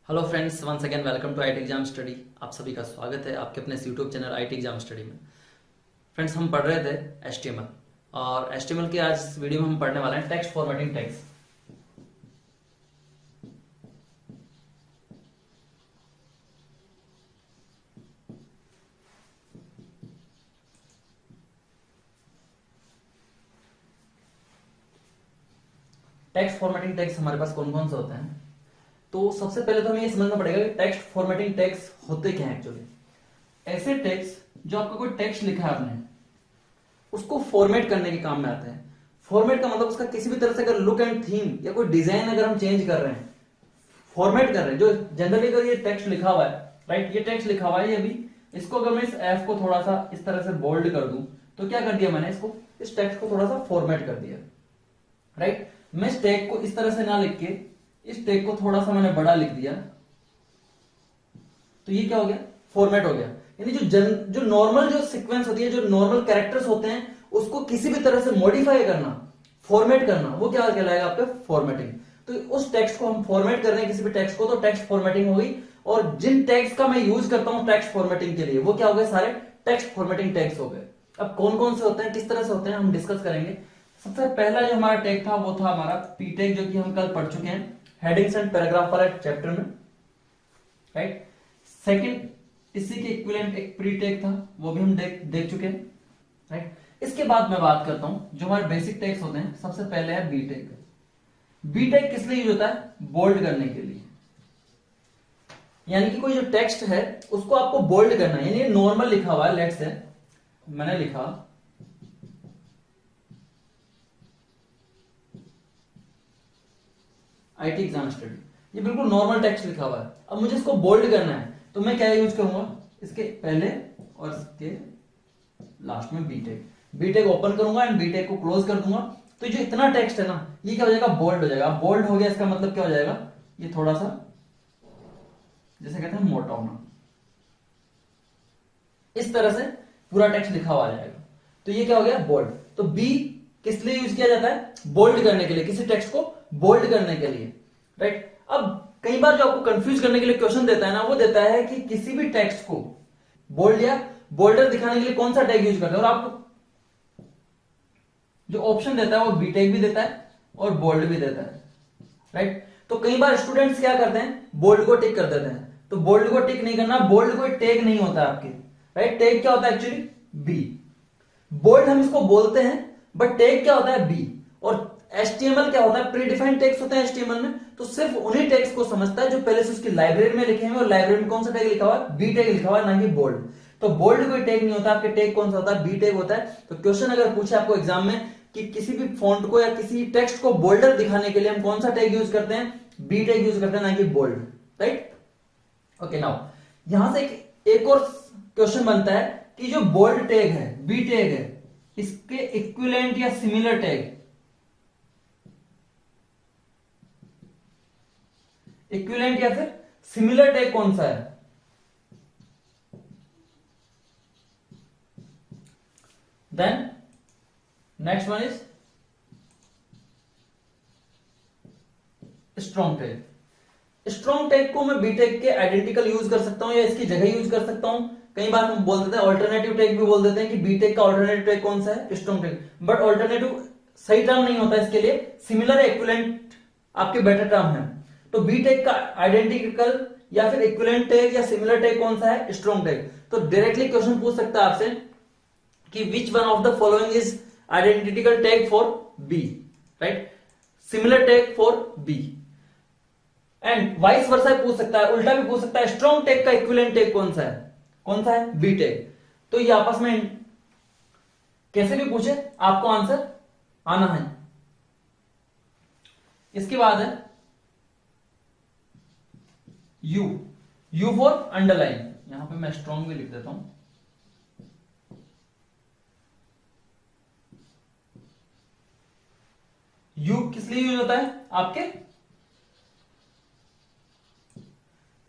Hello friends, once again welcome to IT exam study. आप सभी का स्वागत है आपके अपने YouTube channel IT exam study में। फ्रेंड्स, हम पढ़ रहे थे एचटीएमएल और एचटीएमएल के आज इस वीडियो में हम पढ़ने वाले हैं text formatting tags. Text formatting tags हमारे पास कौन कौन से होते हैं? तो सबसे पहले तो हमें ये समझना पड़ेगा कि टेक्स्ट फॉर्मेटिंग टैग्स होते क्या हैं। एक्चुअली ऐसे टेक्स्ट जो आपका कोई टेक्स्ट लिखा है आपने, उसको फॉर्मेट करने के काम में आते हैं। फॉर्मेट का मतलब उसका किसी भी तरह से अगर लुक एंड थीम या कोई डिजाइन अगर हम चेंज कर रहे हैं, फॉर्मेट कर रहे हैं। जो जनरली अगर ये टेक्स्ट लिखा हुआ है, राइट, ये टेक्स्ट लिखा हुआ है, ये भी इसको अगर मैं इस एफ को थोड़ा सा इस तरह से बोल्ड कर दूं तो क्या कर दिया मैंने, इसको इस टेक्स्ट को थोड़ा सा फॉर्मेट कर दिया, राइट। मैं इस टैग को इस तरह से ना लिख के इस टैग को थोड़ा सा मैंने बड़ा लिख दिया, तो ये क्या हो गया, फॉर्मेट हो गया। यानी जो नॉर्मल जो सीक्वेंस होती है, जो नॉर्मल कैरेक्टर्स होते हैं, उसको किसी भी तरह से मॉडिफाई करना, फॉर्मेट करना, वो क्या कहलाएगा आपका, फॉर्मेटिंग। तो उस टेक्स्ट को हम फॉर्मेट कर रहे हैं किसी भी टेक्स्ट को, तो टेक्स्ट फॉर्मेटिंग हो गई। और जिन टैग्स का मैं यूज करता हूं टेक्स्ट फॉर्मेटिंग के लिए, वो क्या हो गए, सारे टेक्स्ट फॉर्मेटिंग टैग्स हो गए। अब कौन कौन से होते हैं, किस तरह से होते हैं, हम डिस्कस करेंगे। सबसे पहला जो हमारा टैग था वो था हमारा पी टैग, जो कि हम कल पढ़ चुके हैं हेडिंग्स एंड पैराग्राफ वाले चैप्टर में, राइट। सेकंड, इसी के इक्विवेलेंट एक प्री टैग था, वो भी हम देख चुके हैं, राइट। इसके बाद मैं बात करता हूं जो हमारे बेसिक टैग्स होते हैं। सबसे पहले है बी टैग। बी टैग किस लिए यूज होता है, बोल्ड करने के लिए। यानी कि कोई जो टेक्स्ट है उसको आपको बोल्ड करना है। यानी नॉर्मल लिखा हुआ है, लेट्स से मैंने लिखा आईटी एग्जाम स्टडी, ये बिल्कुल नॉर्मल टेक्स्ट लिखा हुआ है। अब मुझे इसको बोल्ड करना है तो मैं क्या यूज करूंगा, इसके पहले और इसके लास्ट में B tag. B tag open करूंगा एंड बी टैग को क्लोज कर दूंगा, तो जो इतना टेक्स्ट है ना, ये क्या हो जाएगा, बोल्ड हो जाएगा। बोल्ड हो गया, इसका मतलब क्या हो जाएगा, ये थोड़ा सा जैसे कहते हैं मोटा होना, इस तरह से पूरा टेक्स्ट लिखा हुआ आ जाएगा। तो ये क्या हो गया, बोल्ड। तो बी किस लिए यूज किया जाता है, बोल्ड करने के लिए, किसी टेक्स्ट को बोल्ड करने के लिए, राइट। अब कई बार जो आपको कंफ्यूज करने के लिए क्वेश्चन देता है ना, वो देता है कि किसी भी टेक्स्ट को बोल्ड या बोल्डर दिखाने के लिए कौन सा टैग यूज करते हैं, और आपको जो ऑप्शन देता है वो बी टैग भी देता है और बोल्ड भी देता है, राइट। तो कई बार स्टूडेंट्स क्या करते हैं, बोल्ड को टिक कर देते हैं। तो बोल्ड को टिक नहीं करना, बोल्ड कोई टैग नहीं होता आपके, राइट। टैग क्या होता है एक्चुअली, बी। बोल्ड हम इसको बोलते हैं, बट टैग क्या होता है, बी। और एचटीएमएल क्या होता है, प्री डिफाइंड टैग्स होते हैं एचटीएमएल में, तो सिर्फ उन्हीं टैग्स को समझता है जो पहले से उसकी लाइब्रेरी में लिखे हैं। और लाइब्रेरी में कौन सा टैग लिखा हुआ है, बी टैग लिखा हुआ है, ना कि बोल्ड। तो बोल्ड कोई टैग नहीं होता, आपके टैग कौन सा होता है, बी टैग होता है। तो क्वेश्चन अगर पूछे आपको एग्जाम में कि किसी भी फॉन्ट को या किसी टेक्स्ट को बोल्डर दिखाने के लिए हम कौन सा टैग यूज करते हैं, बी टैग यूज करते हैं, ना कि बोल्ड, राइट। ओके, नाउ यहां से एक और क्वेश्चन बनता है कि जो बोल्ड टैग है, बी टैग है, इसके इक्विवेलेंट या सिमिलर टैग, इक्विवेलेंट या फिर सिमिलर टैग कौन सा है। Then next one is strong tag. Strong tag को मैं बी टैग के आइडेंटिकल यूज कर सकता हूं या इसकी जगह यूज कर सकता हूं। कई बार हम बोल देते हैं ऑल्टरनेटिव टैग भी बोल देते हैं कि बी टैग का ऑल्टरनेटिव टैग कौन सा है, स्ट्रॉन्ग टैग। बट ऑल्टरनेटिव सही टर्म नहीं होता इसके लिए, सिमिलर इक्विवेलेंट आपके बेटर टर्म है। तो बी टैग का आइडेंटिकल या फिर इक्विवेलेंट टैग या सिमिलर टैग कौन सा है, स्ट्रॉन्ग टैग। तो डायरेक्टली क्वेश्चन पूछ सकता है आपसे कि which one of the following is identical tag for B, right, similar tag for B. And vice versa पूछ सकता है, उल्टा भी पूछ सकता है, स्ट्रॉन्ग टैग का इक्विवेलेंट टैग कौन सा है, कौन सा है, बी टैग। तो ये आपस में कैसे भी पूछे आपको आंसर आना है। इसके बाद है यू, यू फॉर अंडरलाइन। यहां पे मैं स्ट्रॉन्ग भी लिख देता हूं। यू किस लिए यूज होता है, आपके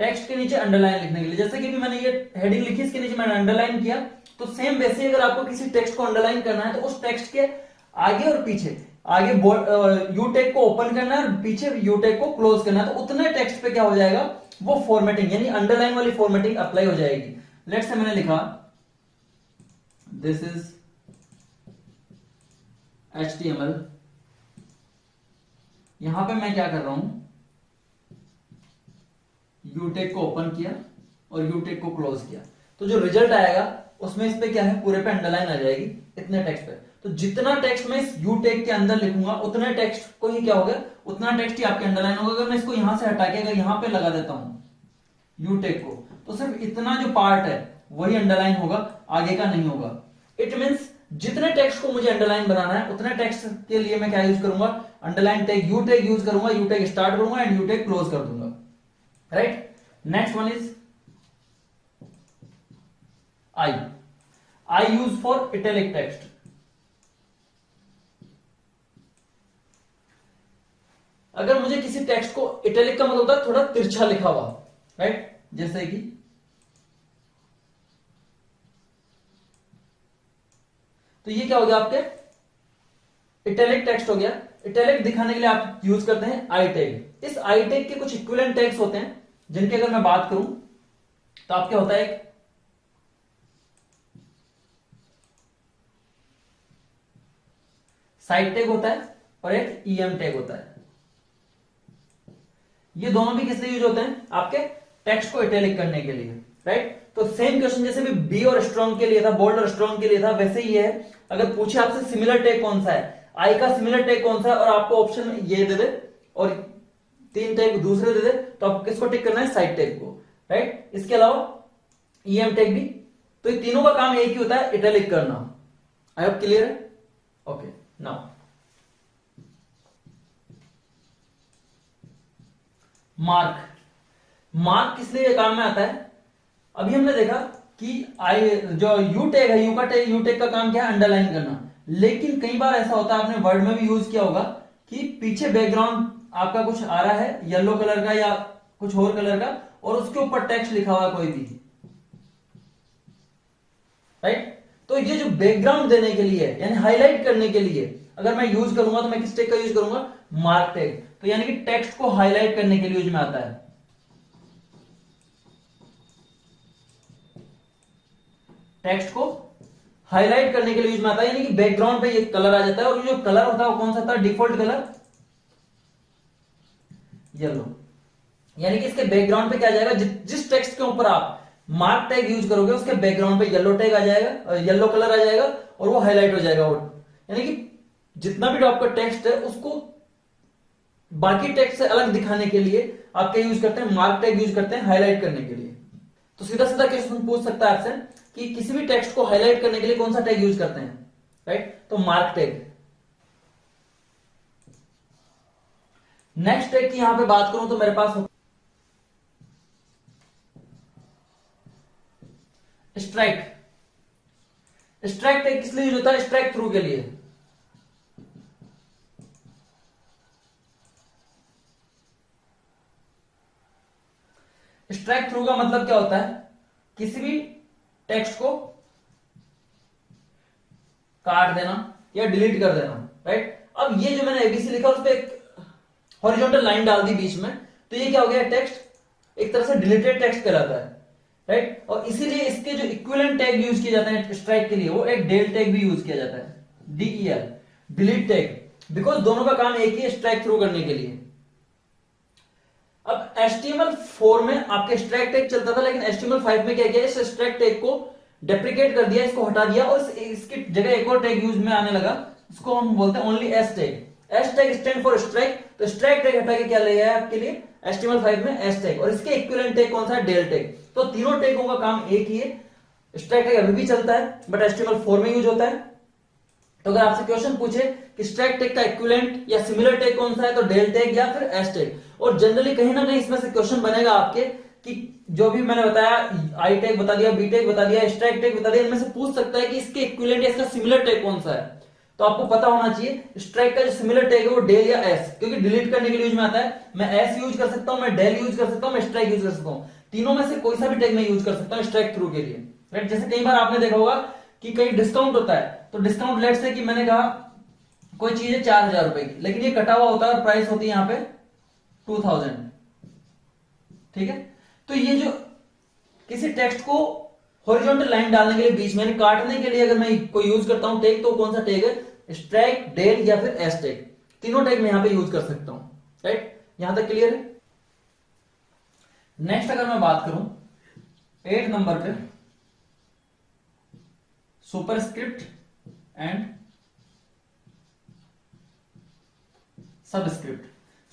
टेक्स्ट के नीचे अंडरलाइन लिखने के लिए। जैसे कि भी मैंने ये हेडिंग लिखी, इसके नीचे मैंने अंडरलाइन किया, तो सेम वैसे ही अगर आपको किसी टेक्स्ट को अंडरलाइन करना है तो उस टेक्स्ट के आगे और पीछे, आगे यू टैग को ओपन करना है और पीछे यू टैग को क्लोज करना है, तो उतने टेक्स्ट पे क्या हो जाएगा, वो फॉर्मेटिंग यानी अंडरलाइन वाली फॉर्मेटिंग अप्लाई हो जाएगी। लेट्स से मैंने लिखा दिस इज HTML, यहां पे मैं क्या कर रहा हूं, यूटेक को ओपन किया और यूटेक को क्लोज किया, तो जो रिजल्ट आएगा उसमें इस पे क्या है, पूरे पे अंडरलाइन आ जाएगी इतने टेक्स्ट पे। तो जितना टेक्स्ट मैं इस यूटेक के अंदर लिखूंगा उतने टेक्स्ट को ही क्या होगा, उतना टेक्स्ट ही आपके अंडरलाइन होगा। अगर मैं इसको यहां से हटा के अगर यहां पे लगा देता हूं यूटेक को, तो सिर्फ इतना जो पार्ट है वही अंडरलाइन होगा, आगे का नहीं होगा। इट मीन्स जितने टेक्स्ट को मुझे अंडरलाइन बनाना है उतने टेक्स्ट के लिए मैं क्या यूज करूंगा, अंडरलाइन टैग यूटेक यूज करूंगा, यूटेक स्टार्ट करूंगा एंड यूटेक क्लोज कर दूंगा, right. Next one is I use for italic text. अगर मुझे किसी टेक्स्ट को, इटैलिक का मतलब होता है थोड़ा तिरछा लिखा हुआ, राइट, जैसे कि तो ये क्या हो गया आपके इटैलिक टेक्स्ट हो गया। इटैलिक दिखाने के लिए आप यूज करते हैं आई टैग। इस आई टैग के कुछ इक्विवेलेंट टैग्स होते हैं जिनकी अगर मैं बात करूं तो आप क्या होता है, एक साइड टैग होता है और एक ईएम टैग होता है। ये दोनों भी किस लिए यूज होते हैं, आपके टेक्स्ट को इटैलिक करने के लिए, राइट। तो सेम क्वेश्चन जैसे भी बी और स्ट्रॉन्ग के लिए था, बोल्ड और स्ट्रॉन्ग के लिए था, वैसे ही है। अगर पूछे आपसे सिमिलर टैग कौन सा है, आई का सिमिलर टैग कौन सा है, और आपको ऑप्शन ये दे दे और 3 टैग दूसरे दे दे, तो आपको किसको टिक करना है, साइड टैग को, राइट। इसके अलावा ईएम टैग भी। तो ये तीनों का काम एक ही होता है, इटैलिक करना। आई होप क्लियर है, ओके। नाउ मार्क किस लिए काम में आता है, अभी हमने देखा कि आई जो यू टैग है, यू टैग का काम क्या है, अंडरलाइन करना। लेकिन कई बार ऐसा होता है, आपने वर्ड में भी यूज किया होगा कि पीछे बैकग्राउंड आपका कुछ आ रहा है येलो कलर का या कुछ और कलर का, और उसके ऊपर टेक्स्ट लिखा हुआ कोई भी, राइट। तो ये जो बैकग्राउंड देने के लिए यानी हाईलाइट करने के लिए अगर मैं यूज करूंगा तो मैं किस टैग का यूज करूंगा, मार्क टैग। तो यानी कि टेक्स्ट को हाईलाइट करने के लिए यूज में आता है। टेक्स्ट को हाईलाइट करने के लिए यूज में आता है, यानी कि बैकग्राउंड पे ये कलर आ जाता है, और जो कलर होता है वो कौन सा था, डिफॉल्ट कलर येलो। यानी कि इसके बैकग्राउंड पे क्या आ जाएगा, जिस टेक्स्ट के ऊपर आप मार्क टैग यूज करोगे उसके बैकग्राउंड पे येलो टैग आ जाएगा, येलो कलर आ जाएगा और वो हाईलाइट हो जाएगा। यानी कि जितना भी आपका टेक्स्ट है उसको बाकी टेक्स्ट से अलग दिखाने के लिए आप क्या यूज करते हैं, मार्क टैग यूज करते हैं हाईलाइट करने के लिए। तो सीधा सीधा क्वेश्चन पूछ सकता है आपसे कि किसी भी टेक्स्ट को हाईलाइट करने के लिए कौन सा टैग यूज करते हैं, राइट। तो मार्क टैग। नेक्स्ट टैग की यहां पे बात करूं तो मेरे पास स्ट्राइक। स्ट्राइक टैग किस लिए यूज होता है, स्ट्राइक थ्रू के लिए। स्ट्राइक थ्रू का मतलब क्या होता है, किसी भी टेक्स्ट को काट देना या डिलीट कर देना, राइट। अब ये जो मैंने एबीसी लिखा उस पर एक हॉरिजॉन्टल लाइन डाल दी बीच में, तो ये क्या हो गया, टेक्स्ट एक तरह से डिलीटेड टेक्स्ट कहलाता है, राइट। और इसीलिए इसके जो इक्विवेलेंट टैग यूज किए जाते हैं स्ट्राइक के लिए, वो एक डेल टैग भी यूज किया जाता है, DEL, डिलीट टैग। बिकॉज दोनों का काम एक ही है, स्ट्राइक थ्रू करने के लिए। अब HTML4 में आपके स्ट्राइक टैग चलता था, लेकिन HTML5 में क्या किया, इस स्ट्राइक टैग को डेप्रिकेट कर दिया, इसको हटा दिया और इसकी जगह एक और टैग यूज में आने लगा, इसको हम बोलते हैं only S tag. S tag stand for strike. तो स्ट्राइक टैग हटा के क्या ले आया आपके लिए HTML5 में S टैग, और इसके इक्विवेलेंट टैग कौन सा है, डेल टैग। तो तीनों टैगों का काम एक ही है। स्ट्राइक टैग अभी भी चलता है बट HTML4 में यूज होता है। तो अगर आपसे क्वेश्चन पूछे कि स्ट्राइक टैग का इक्विवेलेंट या सिमिलर टैग कौन सा है, तो डेल टैग या फिर S टैग। और जनरली कहीं ना कहीं इसमें से क्वेश्चन बनेगा आपके कि जो भी मैंने बताया, आई टैग बता दिया, बी टैग बता दिया, स्ट्राइक टैग बता दिया, इनमें से पूछ सकता है कि इसके इक्विवेलेंट या इसका सिमिलर टैग कौन सा है। तो आपको पता होना चाहिए स्ट्राइक का जो सिमिलर टैग है वो डेल या S, क्योंकि डिलीट करने के लिए यूज में आता है। मैं S यूज कर सकता हूं, मैं डेल यूज कर सकता हूं, मैं स्ट्राइक यूज कर सकता हूं। तीनों में से कोई सा भी टैग मैं यूज कर सकता हूं स्ट्राइक थ्रू के लिए, राइट। जैसे कई बार आपने देखा होगा कि कहीं डिस्काउंट होता है, तो डिस्काउंट लेट से कि मैंने कहा कोई चीज है 4000 रुपए की, लेकिन ये कटा हुआ होता है और प्राइस होती है यहाँ पे 2000, ठीक है। तो ये जो किसी टेक्स्ट को हॉरिजॉन्टल लाइन डालने के लिए बीच में काटने के लिए अगर मैं कोई यूज करता हूं टैग, तो कौन सा टैग है, स्ट्राइक, डेल या फिर एस टैग, तीनों टैग मैं यहां पे यूज कर सकता हूं। राइट, यहां तक क्लियर है। नेक्स्ट अगर मैं बात करूं 8 नंबर पे, superscript and subscript.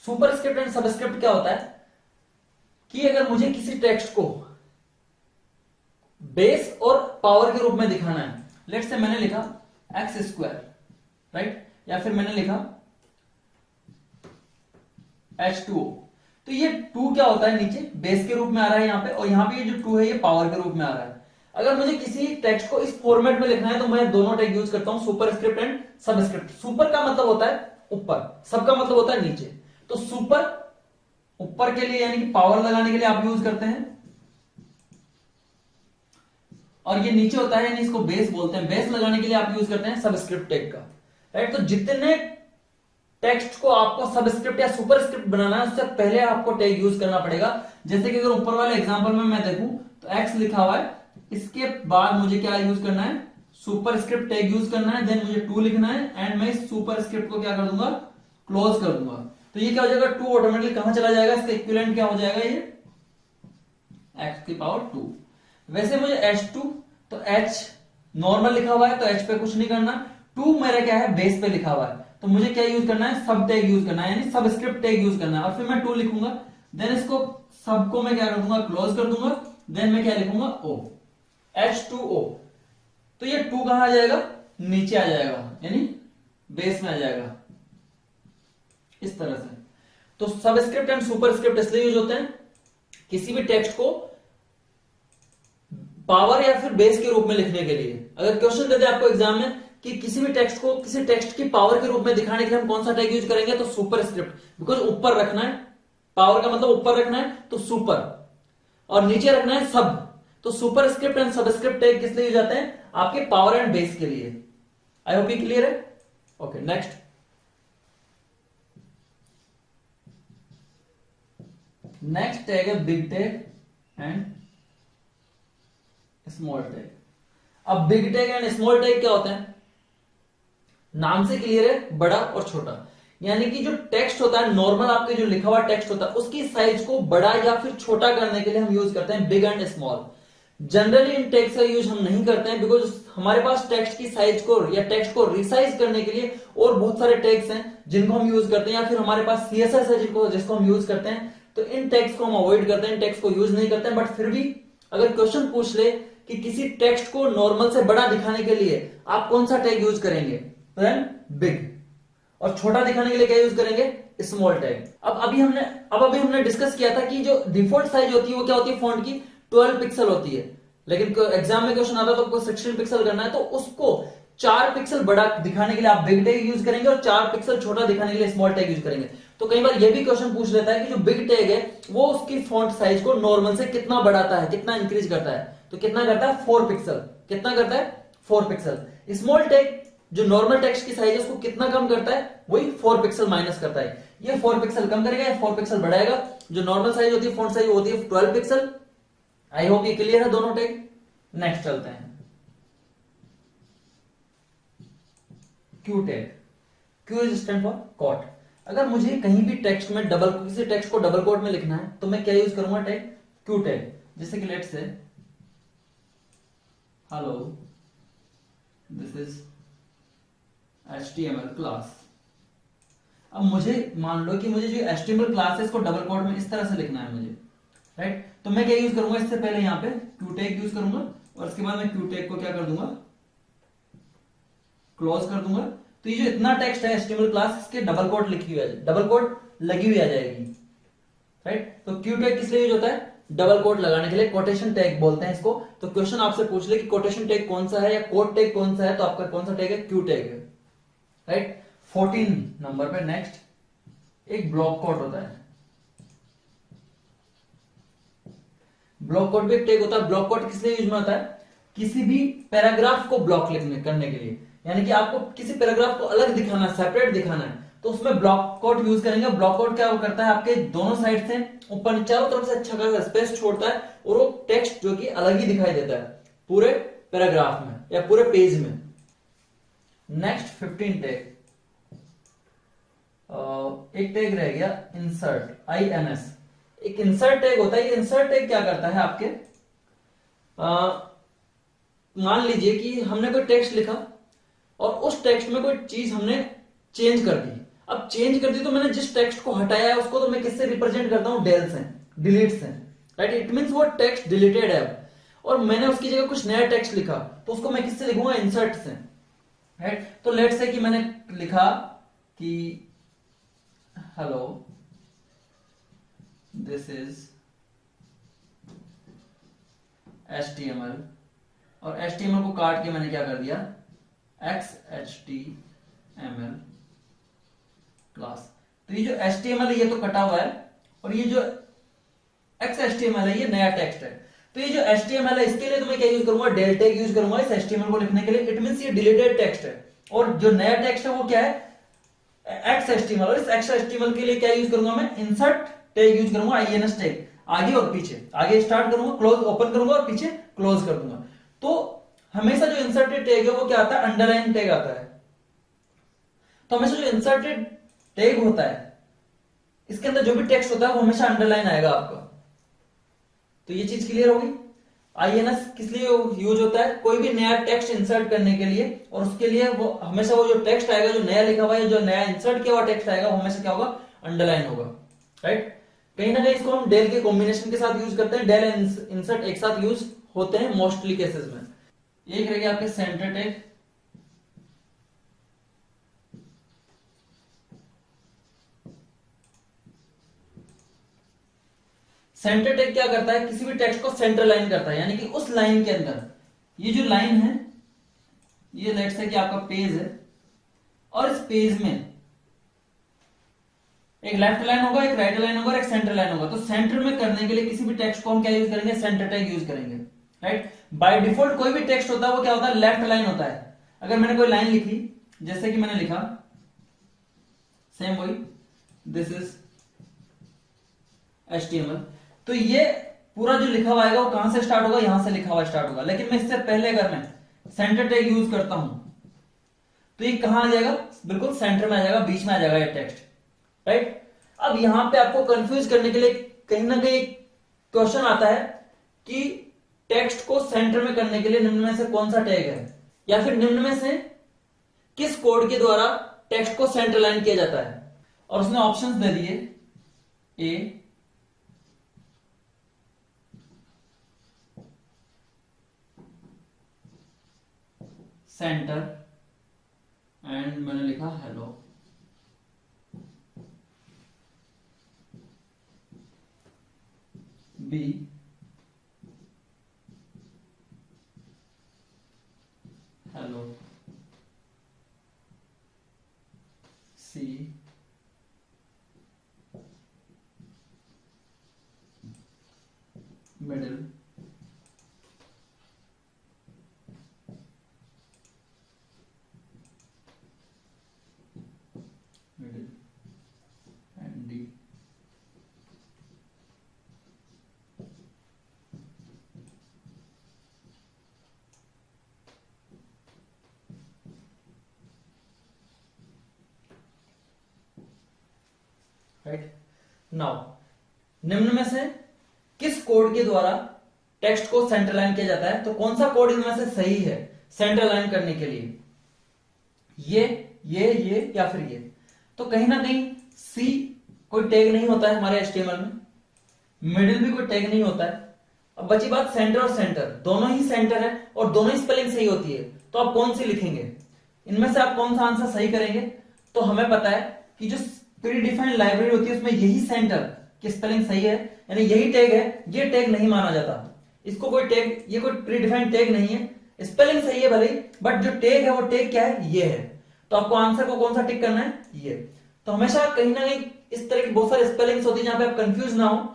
Superscript and subscript क्या होता है कि अगर मुझे किसी टेक्स्ट को बेस और पावर के रूप में दिखाना है, लेट्स से मैंने लिखा एक्स स्क्वायर, राइट, या फिर मैंने लिखा H2O, तो ये 2 क्या होता है, नीचे बेस के रूप में आ रहा है यहां पे, और यहां पे ये जो 2 है ये पावर के रूप में आ रहा है। अगर मुझे किसी टेक्स्ट को इस फॉर्मेट में लिखना है तो मैं दोनों टैग यूज करता हूं, सुपरस्क्रिप्ट एंड सबस्क्रिप्ट। सुपर का मतलब होता है ऊपर, सब का मतलब होता है नीचे। तो सुपर ऊपर के लिए यानी कि पावर लगाने के लिए आप यूज करते हैं, और ये नीचे होता है यानी इसको बेस बोलते हैं, बेस लगाने के लिए आप यूज करते हैं सबस्क्रिप्ट टैग का। राइट, तो जितने टेक्स्ट को आपको सबस्क्रिप्ट या सुपरस्क्रिप्ट बनाना है उससे पहले आपको टैग यूज करना पड़ेगा। जैसे कि अगर ऊपर वाले एग्जांपल में मैं देखूं तो एक्स लिखा हुआ है, इसके बाद मुझे क्या यूज करना है, सुपरस्क्रिप्ट टैग यूज करना है, देन मुझे 2 लिखना है, एंड मैं इस सुपरस्क्रिप्ट को क्या कर दूंगा, क्लोज कर दूंगा। तो ये क्या हो जाएगा, 2 ऑटोमेटिकली कहां चला जाएगा, इसका इक्विवेलेंट क्या हो जाएगा, ये एक्स की पावर 2। वैसे मुझे H2, तो H नॉर्मल लिखा हुआ है तो H पे कुछ नहीं करना, 2 मेरा क्या है बेस पे लिखा हुआ है, तो मुझे क्या यूज करना है, सब टैग यूज करना है, यानी सबस्क्रिप्ट टैग यूज करना है, और फिर मैं 2 लिखूंगा, देन इसको सबको मैं क्या कर दूंगा, क्लोज कर दूंगा, देन मैं क्या लिखूंगा, O, H2O। तो ये 2 कहां आ जाएगा, नीचे आ जाएगा, यानी बेस में आ जाएगा इस तरह से। तो सबस्क्रिप्ट एंड सुपरस्क्रिप्ट इसलिए यूज होते हैं किसी भी टेक्स्ट को पावर या फिर बेस के रूप में लिखने के लिए। अगर क्वेश्चन दे दे आपको एग्जाम में कि किसी भी टेक्स्ट को किसी टेक्स्ट की पावर के रूप में दिखाने के लिए हम कौन सा टैग यूज करेंगे, तो सुपरस्क्रिप्ट, बिकॉज ऊपर रखना है, पावर का मतलब ऊपर रखना है तो सुपर, और नीचे रखना है सब, तो सुपरस्क्रिप्ट एंड सबस्क्रिप्ट टैग किस लिए यूज आते हैं, आपके पावर एंड बेस के लिए। आई होप ये क्लियर है। ओके, नेक्स्ट टैग है big tag and small tag. अब big tag and small tag क्या होता है, नाम से क्लियर है, बड़ा और छोटा। यानी कि जो टेक्स्ट होता है नॉर्मल, आपके जो लिखा हुआ टेक्स्ट होता है उसकी साइज को बड़ा या फिर छोटा करने के लिए हम यूज करते हैं big and small. Generally in tags का यूज हम नहीं करते हैं, बिकॉज हमारे पास टेक्स्ट की साइज को या टेक्स्ट को रिसाइज करने के लिए और बहुत सारे टैग्स हैं जिनको हम यूज करते हैं, या फिर हमारे पास CSS है जिसको हम यूज करते हैं। तो इन टैग्स को हम अवॉइड करते हैं, इन टैग्स को यूज नहीं करते हैं। बट फिर भी अगर क्वेश्चन पूछ ले कि किसी टेक्स्ट को नॉर्मल से बड़ा दिखाने के लिए आप कौन सा टैग यूज करेंगे, देन बिग, और छोटा दिखाने के लिए क्या यूज करेंगे, स्मॉल टैग। अब अभी हमने डिस्कस किया था कि जो डिफॉल्ट साइज होती है वो क्या होती है, फॉन्ट की 12 पिक्सल होती है, लेकिन एग्जाम में क्वेश्चन आता है तो आपको 16 पिक्सल करना है, तो उसको 4 पिक्सल बड़ा दिखाने के लिए आप बिग टैग यूज करेंगे और 4 पिक्सल छोटा दिखाने के लिए स्मॉल टैग यूज करेंगे। तो कई बार ये भी क्वेश्चन पूछ लेता है कि जो बिग टैग है वो उसकी फॉन्ट साइज को नॉर्मल से कितना बढ़ाता है, कितना इंक्रीज करता है, तो कितना करता है, 4 पिक्सल। कितना करता है, 4 पिक्सल। स्मॉल टैग जो नॉर्मल टेक्स्ट की साइज है उसको कितना कम करता है, वही 4 पिक्सल माइनस करता है। ये 4 पिक्सल कम करेगा, ये 4 पिक्सल बढ़ाएगा। जो नॉर्मल साइज होती है, फॉन्ट साइज होती है 12 पिक्सल। आई होप ये क्लियर है दोनों टैग। नेक्स्ट चलते हैं Q tag. Q is stand for quote. अगर मुझे कहीं भी टेक्स्ट में किसी टेक्स्ट को डबल कोट में लिखना है तो मैं क्या यूज करूंगा, टैग क्यू टैग। जैसे कि let's say hello this is HTML class. अब मुझे मान लो कि मुझे जो HTML क्लास है इसको डबल कोट में इस तरह से लिखना है मुझे, राइट। तो मैं क्या यूज करूंगा, इससे पहले यहां पे क्यू टैग यूज करूंगा और इसके बाद मैं क्यू टैग को क्या कर दूंगा, क्लोज कर दूंगा। तो ये जो इतना टेक्स्ट है HTML क्लास, इसके डबल कोट लिखी हुई है, डबल कोट लगी हुई आ जाएगी, राइट। तो क्यू टैग किस लिए यूज होता है, डबल कोट लगाने के लिए, कोटेशन टैग बोलते हैं इसको। तो क्वेश्चन आपसे पूछ ले कि कोटेशन टैग कौन सा है या कोट टैग कौन सा है, तो आपका कौन सा टैग है, क्यू टैग है, राइट। 14 नंबर पे नेक्स्ट एक ब्लॉक कोट होता है। ब्लॉक कोट भी एक टैग होता है। ब्लॉक कोट किस लिए यूज में होता है, किसी भी पैराग्राफ को ब्लॉक करने के लिए, यानी कि आपको किसी पैराग्राफ को अलग दिखाना है, सेपरेट दिखाना है, तो उसमें ब्लॉक कोट यूज करेंगे। ब्लॉक कोट क्या करता है, आपके दोनों साइड से ऊपर चारों तरफ से अच्छा खासा स्पेस छोड़ता है और वो टेक्स्ट जो कि अलग ही दिखाई देता है पूरे पैराग्राफ में या पूरे पेज में। नेक्स्ट 15 टैग, एक टैग रह गया इंसर्ट, INS। एक इंसर्ट टैग होता है। ये इंसर्ट टैग क्या करता है आपके, मान लीजिए कि हमने कोई टेक्स्ट लिखा और उस टेक्स्ट में कोई चीज हमने चेंज कर दी। अब चेंज कर दी तो मैंने जिस टेक्स्ट को हटाया है उसको तो मैं किससे रिप्रेजेंट करता हूं, डेल से, डिलीट से, राइट। इट मींस वो टेक्स्ट डिलीटेड है और मैंने उसकी जगह कुछ नया टेक्स्ट लिखा तो उसको मैं किससे लिखूंगा, इंसर्ट से, राइट। तो लेट्स से कि मैंने लिखा कि हेलो दिस इज HTML और HTML को काट के मैंने क्या कर दिया, XHTML क्लास। तो ये जो HTML है ये तो कटा हुआ है और ये जो XHTML है ये नया टेक्स्ट है। तो ये जो HTML है इसके लिए तो मैं क्या यूज करूंगा, डेल टैग यूज करूंगा इस HTML को लिखने के लिए। इट मींस ये डिलीटेड टेक्स्ट है और जो नया टेक्स्ट है वो क्या है, XHTML। और इस XHTML के लिए क्या यूज करूंगा मैं, इंसर्ट टैग यूज करूंगा, INS टैग, आगे और पीछे, आगे स्टार्ट करूंगा, क्लोज ओपन करूंगा और पीछे क्लोज कर दूंगा। तो हमेशा जो इंसर्टेड टैग है वो क्या आता है, अंडरलाइन टैग आता है। तो हमेशा जो इंसर्टेड टैग होता है इसके अंदर जो भी टेक्स्ट होता है वो हमेशा अंडरलाइन आएगा आपका। तो ये चीज क्लियर होगी। INS किस लिए यूज होता है, कोई भी नया टेक्स्ट इंसर्ट करने के लिए, और उसके लिए वो हमेशा वो जो टेक्स्ट आएगा, जो नया लिखा हुआ है, जो नया इंसर्ट किया हुआ टेक्स्ट आएगा वो हमेशा क्या होगा, अंडरलाइन होगा, राइट। कहीं ना कहीं इसको हम डेल के कॉम्बिनेशन के साथ यूज करते हैं, डेल एंड इंसर्ट एक साथ यूज होते हैं मोस्टली केसेस में। एक रहेगा आपके सेंटर टैग, सेंटर टैग क्या करता है, किसी भी टेक्स्ट को सेंटर लाइन करता है, यानी कि उस लाइन के अंदर, ये जो लाइन है ये लेट्स से कि आपका पेज है और इस पेज में एक लेफ्ट लाइन होगा, एक राइट लाइन होगा और एक सेंटर लाइन होगा। तो सेंटर में करने के लिए किसी भी टेक्स्ट को हम क्या यूज करेंगे, सेंटर टैग यूज करेंगे, राइट। बाय डिफॉल्ट कोई भी टेक्स्ट होता है वो क्या होता है, लेफ्ट लाइन होता है। अगर मैंने कोई लाइन लिखी, जैसे कि मैंने लिखा सेम वही, दिस इज HTML, तो ये पूरा जो लिखा हुआ आएगा वो कहां से स्टार्ट होगा, यहां से लिखा हुआ स्टार्ट होगा। लेकिन मैं इससे पहले अगर मैं सेंटर टैग यूज करता हूं तो ये कहां आ जाएगा, बिल्कुल सेंटर में आ जाएगा, बीच में आ जाएगा ये टेक्स्ट, राइट। अब यहां पे आपको कंफ्यूज करने के लिए कहीं ना कहीं क्वेश्चन आता है कि टेक्स्ट को सेंटर में करने के लिए निम्न में से कौन सा टैग है, या फिर निम्न में से किस कोड के द्वारा टेक्स्ट को सेंटर लाइन किया जाता है। और उसने ऑप्शंस दे दिए, ए, सेंटर, एंड मैंने लिखा hello, B, hello, C, middle, and D. Right now, निम्न में से किस कोड के द्वारा टेक्स्ट को सेंटर लाइन किया जाता है, तो कौन सा कोड इनमें से सही है सेंटर लाइन करने के लिए, ये या फिर ये। तो कहीं ना कहीं सी कोई टैग नहीं होता है हमारे HTML में, मिडिल भी कोई टैग नहीं होता है। अब बची बात सेंटर और सेंटर, दोनों ही सेंटर है और दोनों ही स्पेलिंग सही होती है। तो आप कौन सी लिखेंगे, इनमें से आप कौन सा आंसर सही करेंगे। तो हमें पता है कि जो प्री डिफाइंड लाइब्रेरी होती है उसमें यही सेंटर की स्पेलिंग सही है, यानी यही टैग है। ये टैग नहीं माना जाता, इसको कोई टैग, ये कोई प्री डिफाइंड टैग नहीं है, स्पेलिंग सही है भले, बट जो टैग है वो टैग क्या है, ये है। तो आपको आंसर को कौन सा टिक करना है, ये। तो हमेशा कहीं ना कहीं इस तरह की बहुत सारी स्पेलिंग्स होती है जहां पे आप कंफ्यूज ना हो,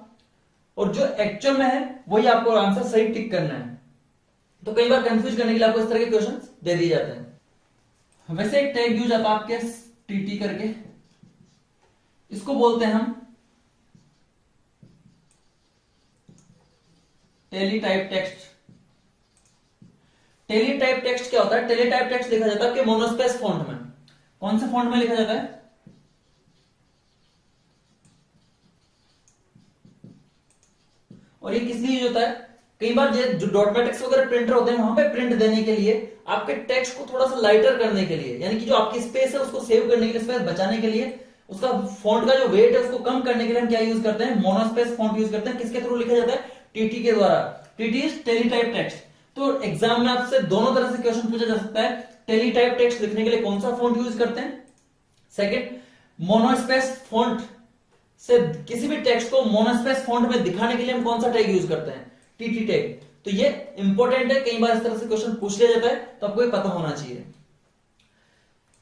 और जो एक्चुअल में है वही आपको आंसर सही टिक करना है। तो कई बार कंफ्यूज करने के लिए आपको इस तरह के क्वेश्चंस दे दिए जाते हैं। वैसे एक टैग यूज आता है आपके TT करके, इसको बोलते हैं हम टेलीटाइप टेक्स्ट। टेलीटाइप टेक्स्ट क्या होता है? टेलीटाइप टेक्स्ट लिखा जाता है आपके मोनोस्पेस फॉन्ट में। कौन से फॉन्ट में लिखा जाता है? और ये किस लिए यूज होता है? कई बार जो डॉटमैटिक्स वगैरह प्रिंटर होते हैं वहां पे प्रिंट देने के लिए, आपके टेक्स्ट को थोड़ा सा लाइटर करने के लिए, यानी कि जो आपकी स्पेस है उसको सेव करने के लिए, स्पेस बचाने के लिए, उसका फॉन्ट का जो वेट है उसको कम करने के लिए हम क्या यूज करते हैं? मोनोस्पेस फॉन्ट यूज करते हैं। किसके थ्रू लिखा जाता है? टीटी के द्वारा। TT is teletype text. तो एग्जाम में आपसे दोनों तरह से क्वेश्चन पूछा जा सकता है। टेलीटाइप टेक्स्ट लिखने के लिए कौन सा फॉन्ट यूज करते हैं? सेकंड, मोनोस्पेस फॉन्ट से किसी भी टेक्स्ट को मोनोस्पेस फॉन्ट में दिखाने के लिए हम कौन सा टैग यूज करते हैं? TT tag. तो ये इंपॉर्टेंट है, कई बार इस तरह से क्वेश्चन पूछ लिया जाता है, तो आपको ये पता होना चाहिए।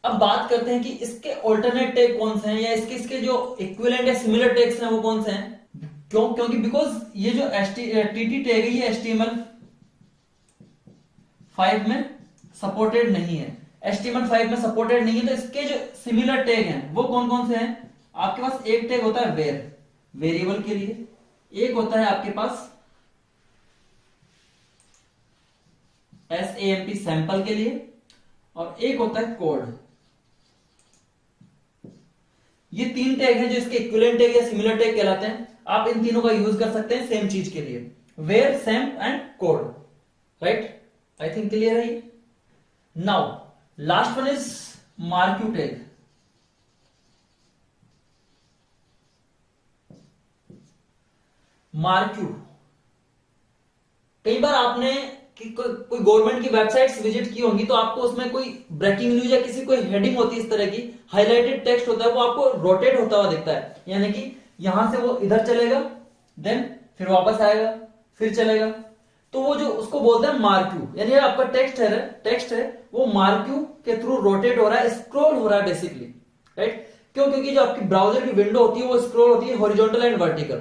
अब बात करते हैं कि इसके ऑल्टरनेट टैग कौन से हैं, या इसके जो इक्विवेलेंट या सिमिलर टैग्स हैं वो कौन से हैं। क्यों? क्योंकि बिकॉज ये जो टीटी टैग है ये HTML5 में सपोर्टेड नहीं है। HTML5 में सपोर्टेड नहीं है, तो इसके जो सिमिलर टैग हैं वो कौन कौन से हैं? आपके पास एक टैग होता है वेर, वेरिएबल के लिए। एक होता है आपके पास SAMP, सैंपल के लिए। और एक होता है कोड। ये तीन टैग हैं जो इसके इक्विवेलेंट टैग या सिमिलर टैग कहलाते हैं। आप इन तीनों का यूज कर सकते हैं सेम चीज के लिए, where, samp and code. Right? I think clear है ये। Now last one is marquee tag. Marquee, कई बार आपने कोई गवर्नमेंट की वेबसाइट्स विजिट की होंगी, तो आपको उसमें कोई ब्रेकिंग न्यूज या किसी कोई हेडिंग होती है इस तरह की, हाईलाइटेड टेक्स्ट होता है, वो आपको रोटेट होता हुआ दिखता है। यानी कि यहां से वो इधर चलेगा, देन फिर वापस आएगा, फिर चलेगा। तो वो जो उसको बोलते हैं मार्क्यू, यानी आपका टेक्स्ट है वो मार्क्यू के थ्रू रोटेट हो रहा है, स्क्रॉल हो रहा है बेसिकली। राइट? क्यों? क्योंकि जो आपकी ब्राउजर की विंडो होती है वो स्क्रॉल होती है हॉरिजॉन्टल एंड वर्टिकल।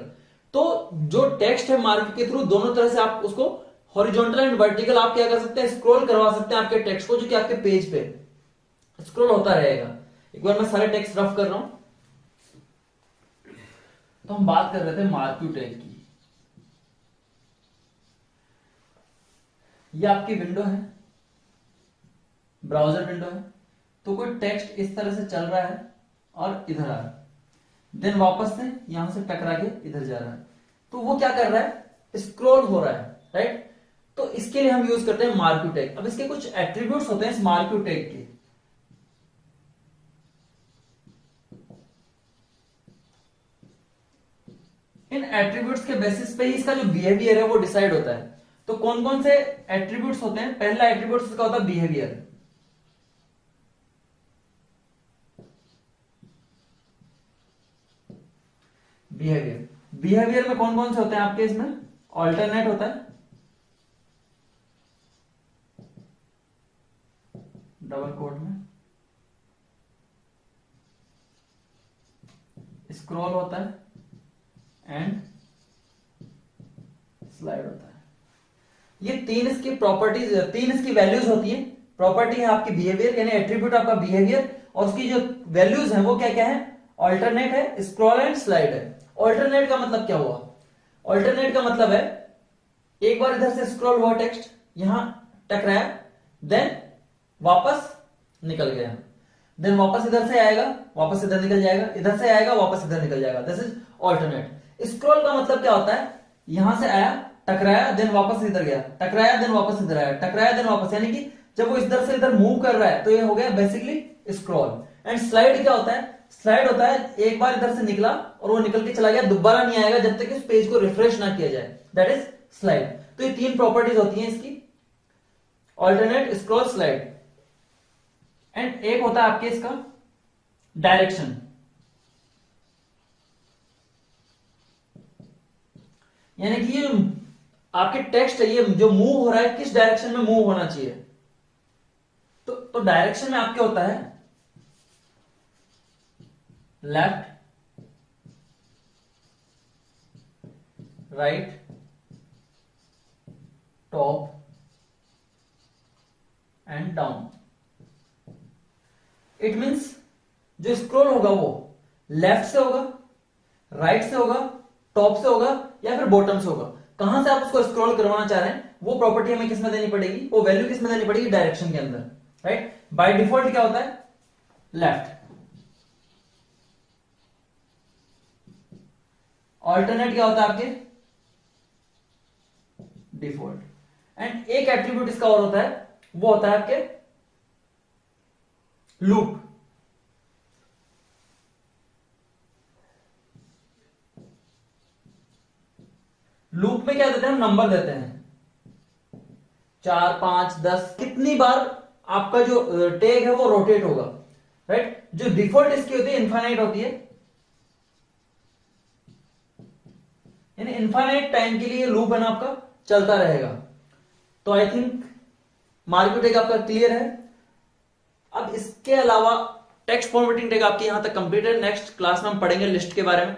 तो जो टेक्स्ट है मार्क्यू के थ्रू दोनों तरह से आप उसको हॉरिजॉन्टल एंड वर्टिकल आप क्या कर सकते हैं? स्क्रॉल करवा सकते हैं आपके टेक्स्ट को, जो कि आपके पेज पे स्क्रॉल होता रहेगा। एक बार मैं सारे टेक्स्ट रफ कर रहा हूं। तो हम बात कर रहे थे मार्क्यू टैग की। ये आपकी विंडो है, ब्राउजर विंडो है। तो कोई टेक्स्ट इस तरह से चल रहा है और इधर आ रहा है, देन वापस से यहां से टकरा के इधर जा रहा है। तो वो क्या कर रहा है? स्क्रॉल हो रहा है। राइट? तो इसके लिए हम यूज करते हैं मार्क्यू टैग। अब इसके कुछ एट्रीब्यूट्स होते हैं इस मार्क्यू टैग के। इन एट्रीब्यूट्स के बेसिस पे ही इसका जो बिहेवियर है वो डिसाइड होता है। तो कौन कौन से एट्रीब्यूट्स होते हैं? पहला एट्रीब्यूट इसका होता है बिहेवियर। बिहेवियर में कौन कौन से होते हैं आपके? इसमें ऑल्टरनेट होता है, डबल कोट में, स्क्रॉल होता है एंड स्लाइड होता है। ये तीन इसकी प्रॉपर्टीज, तीन इसकी वैल्यूज होती है। प्रॉपर्टी है आपकी बिहेवियर, यानी एट्रीब्यूट आपका बिहेवियर, और उसकी जो वैल्यूज है वो क्या क्या है? ऑल्टरनेट है, स्क्रॉल एंड स्लाइड है। ऑल्टरनेट का मतलब क्या हुआ? ऑल्टरनेट का मतलब है एक बार इधर से स्क्रॉल हुआ टेक्स्ट, यहां टकराया, देन वापस निकल गया, देन वापस इधर से आएगा, वापस इधर निकल जाएगा, इधर से आएगा, वापस इधर निकल जाएगा। This is alternate. स्क्रॉल का मतलब क्या होता है? यहां से आया, टकराया, देन वापस इधर गया, टकराया, देन वापस इधर आया, टकराया, देन वापस, यानी कि जब वो इधर से इधर मूव कर रहा है तो ये हो गया बेसिकली स्क्रॉल। एंड स्लाइड क्या होता है? स्लाइड होता है एक बार इधर से निकला और वो निकल के चला गया, दोबारा नहीं आएगा जब तक इस पेज को रिफ्रेश ना किया जाए, दैट इज स्लाइड। तो ये तीन प्रॉपर्टीज होती हैं इसकी, ऑल्टरनेट, स्क्रॉल, स्लाइड। एंड एक होता है आपके इसका डायरेक्शन, यानी कि ये आपके टेक्स्ट है, ये जो मूव हो रहा है किस डायरेक्शन में मूव होना चाहिए। तो डायरेक्शन में आपके होता है left, right, top and down. It means जो स्क्रॉल होगा वो लेफ्ट से होगा, राइट से होगा, टॉप से होगा या फिर बॉटम से होगा। कहां से आप उसको स्क्रॉल करवाना चाह रहे हैं वो प्रॉपर्टी हमें किस में देनी पड़ेगी, वो वैल्यू किस में देनी पड़ेगी, डायरेक्शन के अंदर, राइट। बाय डिफॉल्ट क्या होता है, लेफ्ट। ऑल्टरनेट क्या होता है आपके, डिफॉल्ट। एंड एक एट्रीब्यूट इसका और होता है, वो होता है आपके लूप। लूप में क्या देते हैं, हम नंबर देते हैं 4, 5, 10, कितनी बार आपका जो टैग है वो रोटेट होगा, राइट। जो डिफॉल्ट इसकी होती है इनफाइनाइट होती है, यानी इनफाइनाइट टाइम के लिए लूप है ना आपका चलता रहेगा। तो आई थिंक मार्को टैग आपका क्लियर है। अब इसके अलावा टेक्स्ट फॉर्मेटिंग टैग आपकी यहां तक कंप्लीट है। नेक्स्ट क्लास में हम पढ़ेंगे लिस्ट के बारे में।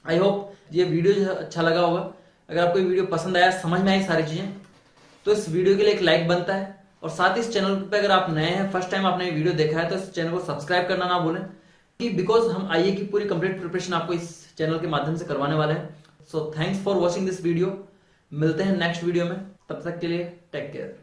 आई होप ये वीडियो जो अच्छा लगा होगा। अगर आपको ये वीडियो पसंद आया, समझ में आई सारी चीजें, तो इस वीडियो के लिए एक लाइक बनता है। और साथ ही इस चैनल पे अगर आप नए हैं, फर्स्ट टाइम आपने ये वीडियो देखा है, तो इस चैनल को सब्सक्राइब करना ना भूलें, कि बिकॉज हम आईए की पूरी कंप्लीट प्रिपरेशन आपको इस चैनल के माध्यम से करवाने वाले हैं। So thanks for watching this video. मिलते हैं नेक्स्ट वीडियो में, तब तक के लिए टेक केयर।